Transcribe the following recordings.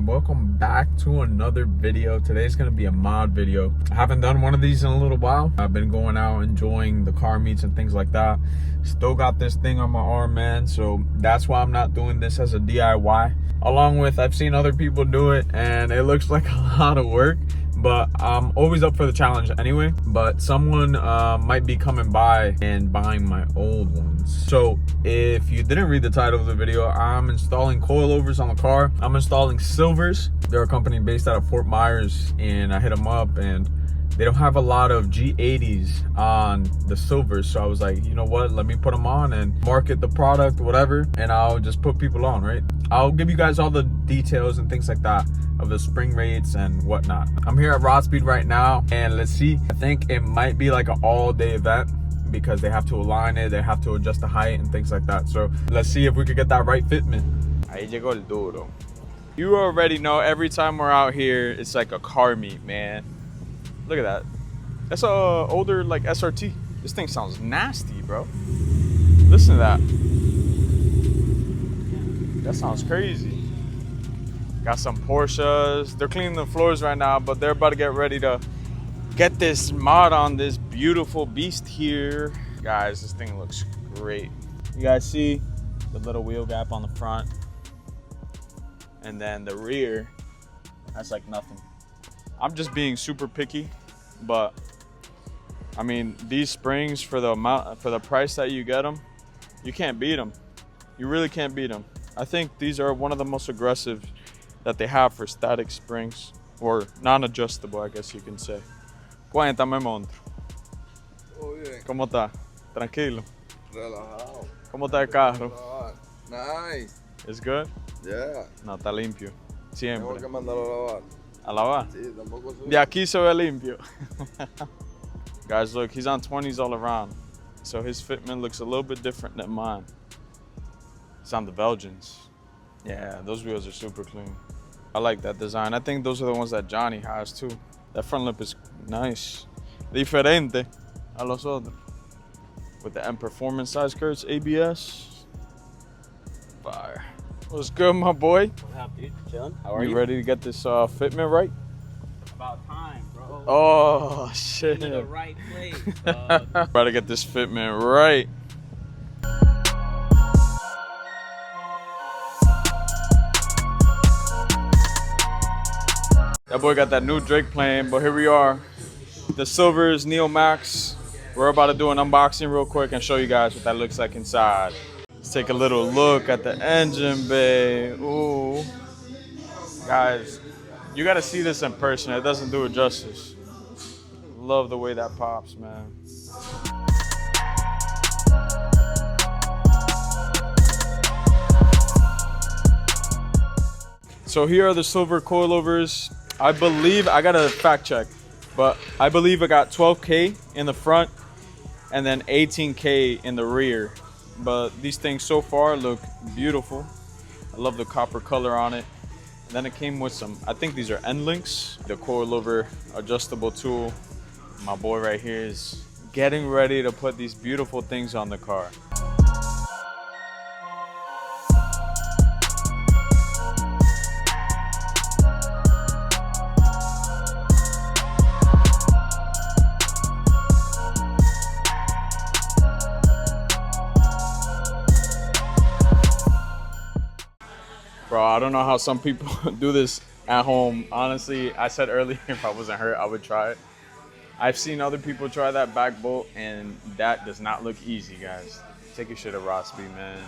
welcome back to another video. Today's gonna be a mod video. I haven't done one of these in a little while. I've been going out enjoying the car meets and things like that. Still got this thing on my arm, man, so that's why I'm not doing this as a DIY. Along with, I've seen other people do it and it looks like a lot of work, but I'm always up for the challenge anyway. But someone might be coming by and buying my old ones. So if you didn't read the title of the video, I'm installing coilovers on the car. I'm installing Silvers. They're a company based out of Fort Myers, and I hit them up and they don't have a lot of G80s on the Silvers. So I was like, you know what, let me put them on and market the product, whatever, and I'll just put people on, right? I'll give you guys all the details and things like that of the spring rates and whatnot. I'm here at Rod Speed right now, and let's see, I think it might be like an all-day event because they have to align it, they have to adjust the height and things like that. So let's see if we could get that right fitment. Ahí llegó el duro. You already know, every time we're out here, it's like a car meet, man. Look at that. That's a older like SRT. This thing sounds nasty, bro. Listen to that. That sounds crazy. Got some Porsches. They're cleaning the floors right now, but they're about to get ready to get this mod on this beautiful beast here. Guys, this thing looks great. You guys see the little wheel gap on the front, and then the rear, that's like nothing. I'm just being super picky, but I mean, these springs, for the amount, for the price that you get them, you can't beat them. You really can't beat them. I think these are one of the most aggressive that they have for static springs, or non-adjustable, I guess you can say. Cuéntame, monstruo. Todo bien. ¿Cómo está? Tranquilo. Relajado. ¿Cómo está el carro? Nice. It's good? Yeah. No, está limpio. Siempre. Tengo que mandarlo a lavar. ¿A lavar? Sí, tampoco soy. De aquí se ve limpio. Guys, look, he's on 20s all around. So his fitment looks a little bit different than mine. It's on the Belgians. Yeah, those wheels are super clean. I like that design. I think those are the ones that Johnny has too. That front lip is nice. Diferente a los otros. With the M Performance size skirts, ABS. Fire. What's good, my boy? What's up, dude? Chillin'? How are you? You ready to get this fitment right? About time, bro. Oh, shit. In the right place, dog. About to get this fitment right. That boy got that new Drake playing, but here we are. The Silvers Neo Max. We're about to do an unboxing real quick and show you guys what that looks like inside. Let's take a little look at the engine bay. Ooh. Guys, you gotta see this in person. It doesn't do it justice. Love the way that pops, man. So here are the silver coilovers. I believe, I gotta fact check, but I believe I got 12K in the front and then 18K in the rear. But these things so far look beautiful. I love the copper color on it. And then it came with some, I think these are end links, the coilover adjustable tool. My boy right here is getting ready to put these beautiful things on the car. Bro, I don't know how some people do this at home. Honestly, I said earlier if I wasn't hurt, I would try it. I've seen other people try that back bolt, and that does not look easy, guys. Take your shit at Rod Speed, man.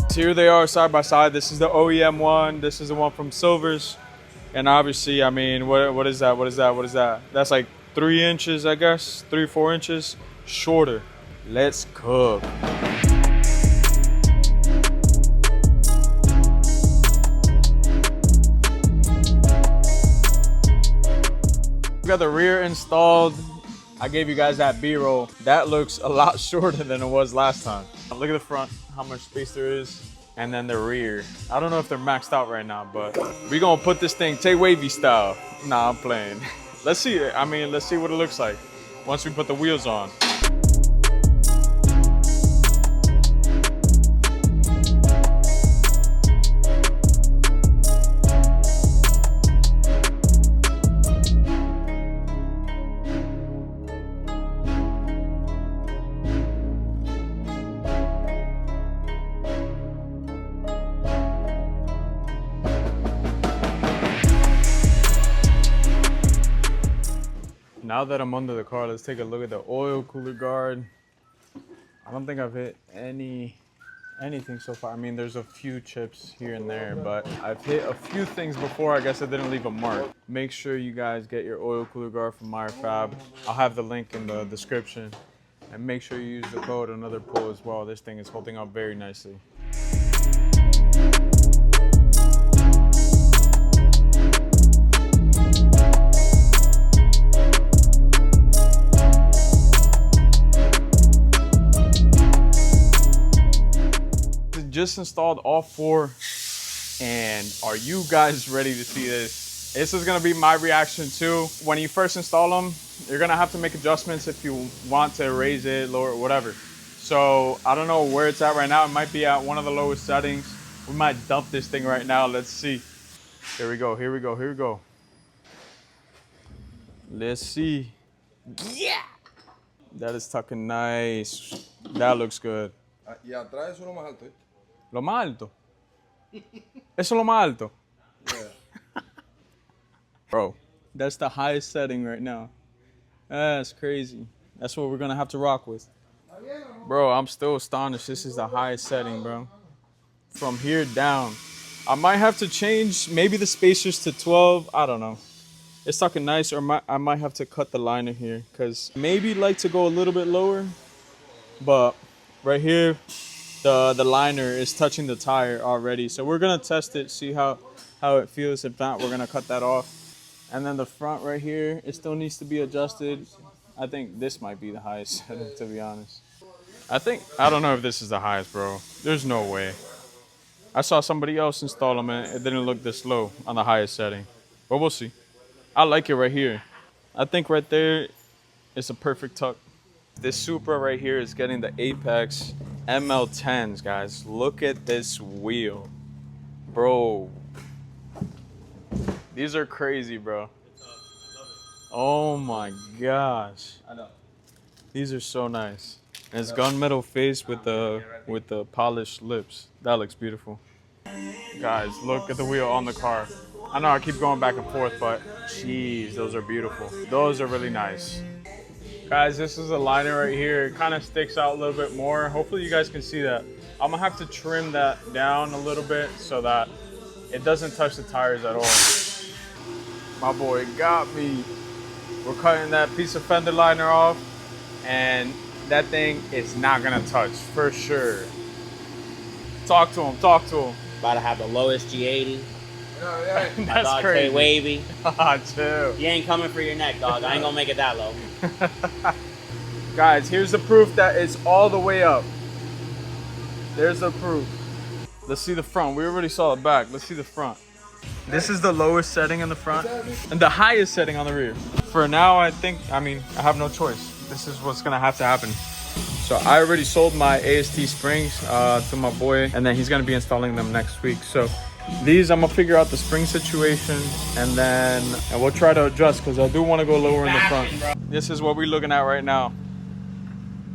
So here they are side by side. This is the OEM one. This is the one from Silvers. And obviously, I mean, what is that? What is that? What is that? That's like 3 inches, I guess, 3-4 inches shorter. Let's cook. We got the rear installed. I gave you guys that B-roll. That looks a lot shorter than it was last time. Look at the front, how much space there is. And then the rear. I don't know if they're maxed out right now, but we're gonna put this thing Tay-Wavy style. Nah, I'm playing. Let's see it. I mean, let's see what it looks like once we put the wheels on. Now that I'm under the car, let's take a look at the oil cooler guard. I don't think I've hit anything so far. I mean, there's a few chips here and there, but I've hit a few things before. I guess I didn't leave a mark. Make sure you guys get your oil cooler guard from Meyer Fab. I'll have the link in the description. And make sure you use the code Anotherpull as well. This thing is holding up very nicely. Just installed all 4, and are you guys ready to see this? This is gonna be my reaction too. When you first install them, you're gonna have to make adjustments if you want to raise it, lower it, whatever. So I don't know where it's at right now. It might be at one of the lowest settings. We might dump this thing right now. Let's see. Here we go, here we go, here we go. Let's see. Yeah! That is tucking nice. That looks good. Y atrás eso es lo más alto. Lo más alto. Eso es lo más alto. Yeah. Bro, that's the highest setting right now. That's crazy. That's what we're gonna have to rock with. Bro, I'm still astonished. This is the highest setting, bro. From here down. I might have to change maybe the spacers to 12. I don't know. It's talking nice, or I might have to cut the liner here, because maybe like to go a little bit lower. But right here, the liner is touching the tire already. So we're gonna test it, see how it feels. If not, we're gonna cut that off. And then the front right here, it still needs to be adjusted. I think this might be the highest setting, to be honest. I don't know if this is the highest, bro. There's no way. I saw somebody else install them and it didn't look this low on the highest setting. But we'll see. I like it right here. I think right there is a perfect tuck. This Supra right here is getting the Apex ML10s, guys. Look at this wheel. Bro. These are crazy, bro. Oh my gosh. I know. These are so nice. And it's gunmetal face with the polished lips. That looks beautiful. Guys, look at the wheel on the car. I know I keep going back and forth, but jeez, those are beautiful. Those are really nice. Guys, this is a liner right here. It kind of sticks out a little bit more. Hopefully you guys can see that. I'm gonna have to trim that down a little bit so that it doesn't touch the tires at all. My boy got me. We're cutting that piece of fender liner off, and that thing is not gonna touch for sure. Talk to him, talk to him. About to have the lowest G80. My That's dog crazy. Tay Wavy. Chill. You ain't coming for your neck, dog. I ain't gonna make it that low. Guys, here's the proof that it's all the way up. There's the proof. Let's see the front. We already saw the back. Let's see the front. This is the lowest setting in the front and the highest setting on the rear. For now, I have no choice. This is what's gonna have to happen. So I already sold my AST springs to my boy, and then he's gonna be installing them next week. So these, I'm gonna figure out the spring situation, and we'll try to adjust, because I do want to go lower in the front. This is what we're looking at right now.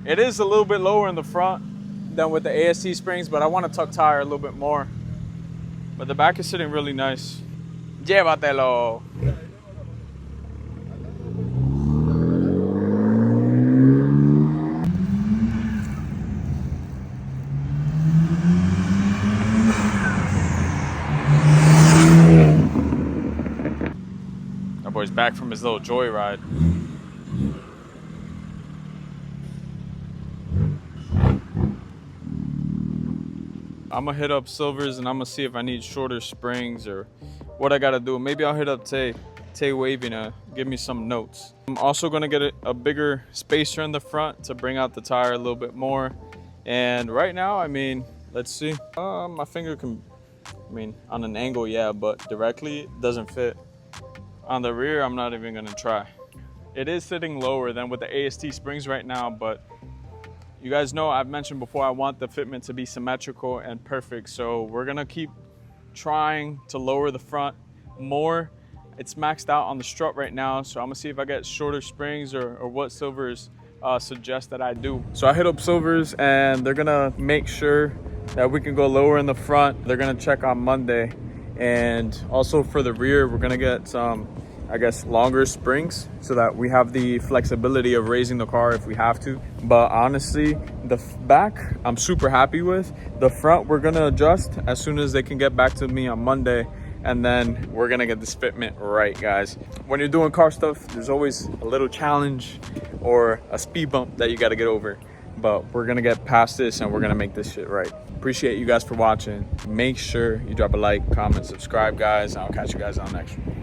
It is a little bit lower in the front than with the AST springs, but I want to tuck tire a little bit more. But the back is sitting really nice. Llévatelo. That boy's back from his little joyride. I'm gonna hit up Silvers and I'm gonna see if I need shorter springs or what I gotta do. Maybe I'll hit up Tay Wavy to give me some notes. I'm also gonna get a bigger spacer in the front to bring out the tire a little bit more. And right now, let's see. My finger can, on an angle, yeah, but directly it doesn't fit. On the rear, I'm not even gonna try. It is sitting lower than with the AST springs right now, but you guys know I've mentioned before, I want the fitment to be symmetrical and perfect. So we're gonna keep trying to lower the front more. It's maxed out on the strut right now, so I'm gonna see if I get shorter springs or what Silvers suggest that I do. So I hit up Silvers and they're gonna make sure that we can go lower in the front. They're gonna check on Monday. And also for the rear, we're gonna get some I guess, longer springs so that we have the flexibility of raising the car if we have to. But honestly, the back, I'm super happy with. The front, we're gonna adjust as soon as they can get back to me on Monday. And then we're gonna get this fitment right, guys. When you're doing car stuff, there's always a little challenge or a speed bump that you gotta get over. But we're gonna get past this and we're gonna make this shit right. Appreciate you guys for watching. Make sure you drop a like, comment, subscribe, guys. I'll catch you guys on the next one.